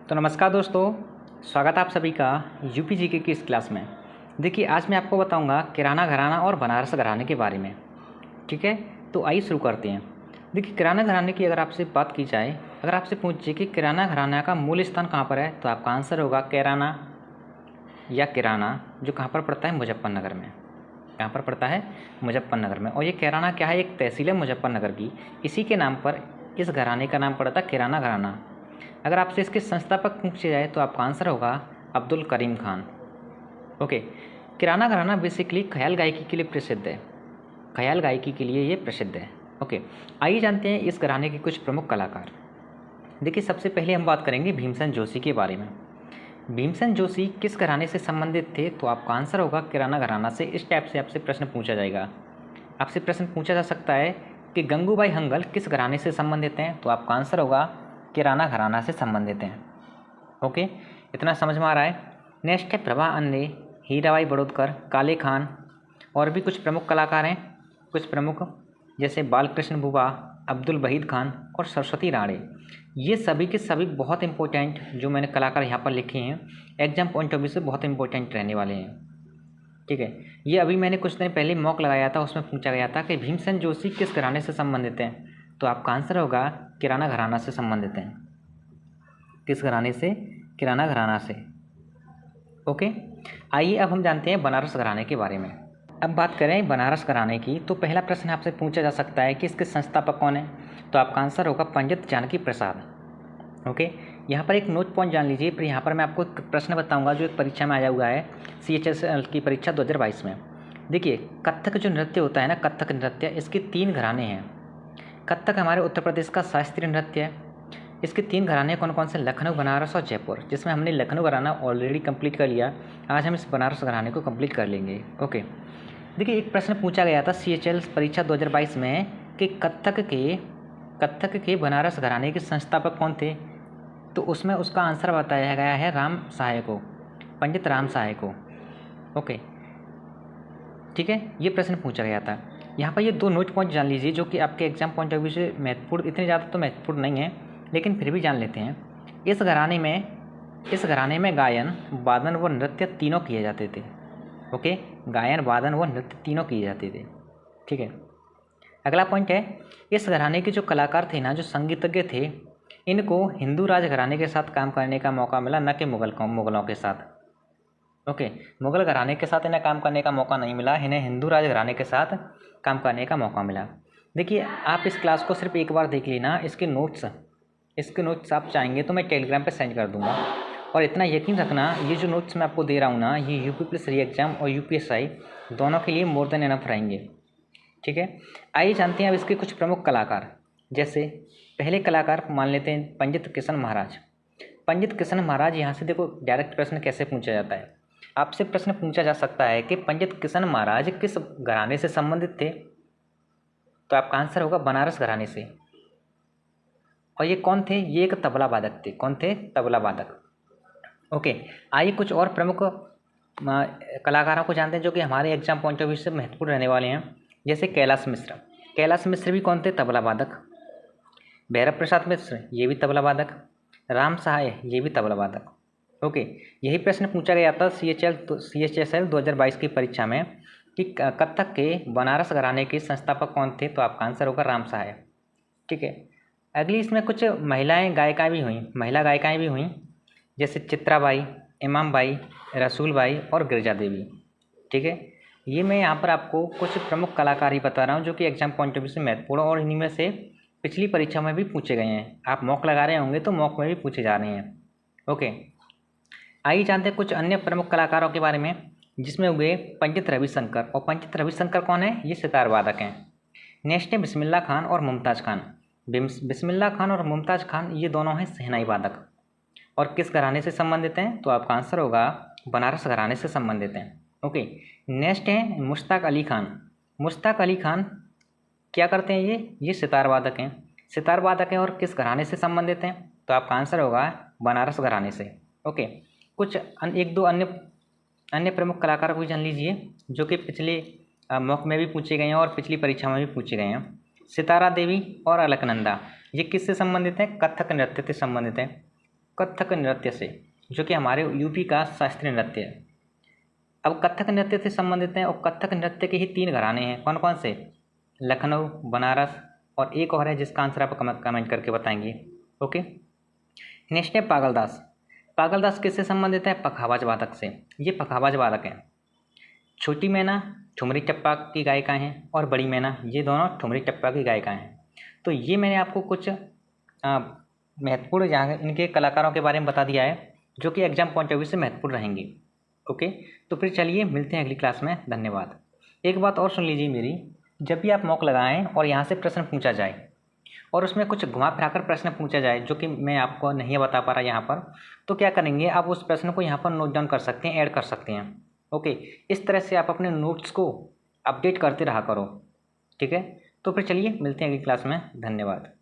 तो नमस्कार दोस्तों, स्वागत है आप सभी का यूपी जीके की इस क्लास में। देखिए, आज मैं आपको बताऊंगा किराना घराना और बनारस घराने के बारे में। ठीक है, तो आइए शुरू करते हैं। देखिए, किराना घराने की अगर आपसे बात की जाए, अगर आपसे पूछे कि किराना घराना का मूल स्थान कहाँ पर है, तो आपका आंसर होगा कैराना या किराना, जो कहाँ पर पड़ता है, मुजफ्फरनगर में। कहाँ पर पड़ता है, मुजफ्फरनगर में। और ये किराना क्या है, एक तहसील है मुजफ्फरनगर की। इसी के नाम पर इस घराने का नाम पड़ा था किराना घराना। अगर आपसे इसके संस्थापक पूछे जाए तो आपका आंसर होगा अब्दुल करीम खान। ओके, किराना घराना बेसिकली ख्याल गायकी के लिए प्रसिद्ध है। ख्याल गायकी के लिए ये प्रसिद्ध है। ओके, आइए जानते हैं इस घराने के कुछ प्रमुख कलाकार। देखिए, सबसे पहले हम बात करेंगे भीमसेन जोशी के बारे में। भीमसेन जोशी किस घराने से संबंधित थे, तो आपका आंसर होगा किराना घराना से। इस टाइप से आपसे प्रश्न पूछा जाएगा। आपसे प्रश्न पूछा जा सकता है कि गंगूबाई हंगल किस घराने से संबंधित हैं, तो आपका आंसर होगा किराना घराना से संबंधित हैं। ओके, इतना समझ में आ रहा है। नेक्स्ट है प्रभा अन्ने, हीराबाई बड़ौदकर, काले खान। और भी कुछ प्रमुख कलाकार हैं, कुछ प्रमुख जैसे बालकृष्ण बुबा, अब्दुल वहीद खान और सरस्वती राणे। ये सभी के सभी बहुत इंपॉर्टेंट जो मैंने कलाकार यहाँ पर लिखे हैं, एग्जाम पॉइंट ऑफ व्यू से बहुत इंपॉर्टेंट रहने वाले हैं। ठीक है, ये अभी मैंने कुछ दिन पहले मॉक लगाया था, उसमें पूछा गया था कि भीमसेन जोशी किस घराने से संबंधित हैं, तो आपका आंसर होगा किराना घराना से संबंधित हैं। किस घराने से, किराना घराना से। ओके, आइए अब हम जानते हैं बनारस घराने के बारे में। अब बात करें बनारस घराने की, तो पहला प्रश्न आपसे पूछा जा सकता है कि इसके संस्थापक कौन है, तो आपका आंसर होगा पंडित जानकी प्रसाद। ओके, यहाँ पर एक नोट पॉइंट जान लीजिए। फिर यहाँ पर मैं आपको एक प्रश्न बताऊंगा जो एक परीक्षा में आया हुआ है, CHSL की परीक्षा 2022 में। देखिए, कथक जो नृत्य होता है ना, कथक नृत्य, इसके 3 घराने हैं। कथक हमारे उत्तर प्रदेश का शास्त्रीय नृत्य है। इसके 3 घराने कौन कौन से, लखनऊ, बनारस और जयपुर, जिसमें हमने लखनऊ घराना ऑलरेडी कंप्लीट कर लिया। आज हम इस बनारस घराने को कंप्लीट कर लेंगे। ओके, देखिए, एक प्रश्न पूछा गया था CHL परीक्षा 2022 में कि कथक के बनारस घराने के संस्थापक कौन थे, तो उसमें उसका आंसर बताया गया है राम सहाय को, पंडित राम सहाय को। ओके, ठीक है, ये प्रश्न पूछा गया था। यहाँ पर ये 2 नोट पॉइंट जान लीजिए जो कि आपके एग्जाम पॉइंट ऑफ व्यू से महत्वपूर्ण, इतने ज़्यादा तो महत्वपूर्ण नहीं है, लेकिन फिर भी जान लेते हैं। इस घराने में गायन, वादन व नृत्य तीनों किए जाते थे। ओके, गायन, वादन व नृत्य तीनों किए जाते थे। ठीक है, अगला पॉइंट है, इस घराने के जो कलाकार थे ना, जो संगीतज्ञ थे, इनको हिंदू राज घराने के साथ काम करने का मौका मिला, न कि मुगलों के साथ। ओके, मुगल घराने के साथ इन्हें काम करने का मौका नहीं मिला, इन्हें हिंदू राज घराने के साथ काम करने का मौका मिला। देखिए, आप इस क्लास को सिर्फ एक बार देख लेना। इसके नोट्स आप चाहेंगे तो मैं टेलीग्राम पे सेंड कर दूंगा। और इतना यकीन रखना, ये जो नोट्स मैं आपको दे रहा हूँ ना, ये यूपी प्लस री एग्जाम और UPSI दोनों के लिए मोर देन इनफ रहेंगे। ठीक है, आइए जानते हैं अब इसके कुछ प्रमुख कलाकार। जैसे पहले कलाकार मान लेते हैं पंडित किशन महाराज। पंडित किशन महाराज, यहाँ से देखो डायरेक्ट प्रश्न कैसे पूछा जाता है। आपसे प्रश्न पूछा जा सकता है कि पंडित किशन महाराज किस घराने से संबंधित थे, तो आपका आंसर होगा बनारस घराने से। और ये कौन थे, ये एक तबला वादक थे। कौन थे, तबला वादक। ओके, आइए कुछ और प्रमुख कलाकारों को जानते हैं जो कि हमारे एग्जाम पॉइंट ऑफ व्यू से महत्वपूर्ण रहने वाले हैं। जैसे कैलाश मिश्र। कैलाश मिश्र भी कौन थे, तबला वादक। भैरव प्रसाद मिश्र, ये भी तबला वादक। राम सहाय, ये भी तबला वादक। ओके, यही प्रश्न पूछा गया था CHSL 2022 की परीक्षा में कि कथक के बनारस घराने के संस्थापक कौन थे, तो आपका आंसर होगा राम सहाय। ठीक है, अगली इसमें कुछ महिला गायिकाएँ भी हुई, जैसे चित्राबाई, इमामबाई, रसूलबाई और गिरजा देवी। ठीक है, ये मैं यहाँ पर आपको कुछ प्रमुख कलाकार ही बता रहा हूँ जो कि एग्जाम पॉइंट ऑफ व्यू से महत्वपूर्ण और इन्हीं में से पिछली परीक्षा में भी पूछे गए हैं। आप मॉक लगा रहे होंगे तो मॉक में भी पूछे जा रहे हैं। ओके, आइए जानते हैं कुछ अन्य प्रमुख कलाकारों के बारे में, जिसमें हुए पंडित रविशंकर। और पंडित रविशंकर कौन है, ये सितार वादक हैं। नेक्स्ट है बिस्मिल्लाह खान और मुमताज़ खान। बिस्मिल्लाह खान और मुमताज़ खान, ये दोनों हैं शहनाई वादक। और किस घराने से संबंधित हैं, तो आपका आंसर होगा बनारस घराने से संबंधित हैं। ओके, नेक्स्ट है मुश्ताक अली खान। मुश्ताक अली खान क्या करते हैं, ये सितार वादक हैं। सितार वादक हैं और किस घराने से संबंधित हैं, तो आपका आंसर होगा बनारस घराने से। ओके, कुछ एक दो अन्य प्रमुख कलाकारों को जान लीजिए जो कि पिछले मॉक में भी पूछे गए हैं और पिछली परीक्षा में भी पूछे गए हैं। सितारा देवी और अलकनंदा, ये किससे संबंधित हैं, कथक नृत्य से संबंधित हैं। कथक नृत्य से, जो कि हमारे यूपी का शास्त्रीय नृत्य है। अब कथक नृत्य से संबंधित हैं और कथक नृत्य के ही 3 घराने हैं। कौन कौन से? लखनऊ, बनारस और एक और है जिसका आंसर आप कमेंट करके बताएंगे। ओके, नेक्स्ट है पागलदास। पागलदास किससे संबंधित है? पखावाज वादक से। ये पखावाज वादक हैं। छोटी मैना ठुमरी टप्पा की गायिका हैं और बड़ी मैना, ये दोनों ठुमरी टप्पा की गायिका हैं। तो ये मैंने आपको कुछ महत्वपूर्ण यहाँ इनके कलाकारों के बारे में बता दिया है, जो कि एग्जाम पॉइंट ऑफ व्यू से महत्वपूर्ण रहेंगे। ओके, तो फिर चलिए मिलते हैं अगली क्लास में। धन्यवाद। एक बात और सुन लीजिए मेरी, जब भी आप मॉक लगाएं और यहाँ से प्रश्न पूछा जाए और उसमें कुछ घुमा फिराकर प्रश्न पूछा जाए जो कि मैं आपको नहीं बता पा रहा यहाँ पर, तो क्या करेंगे, आप उस प्रश्न को यहाँ पर नोट डाउन कर सकते हैं, ऐड कर सकते हैं। ओके, इस तरह से आप अपने नोट्स को अपडेट करते रहा करो। ठीक है, तो फिर चलिए मिलते हैं अगली क्लास में। धन्यवाद।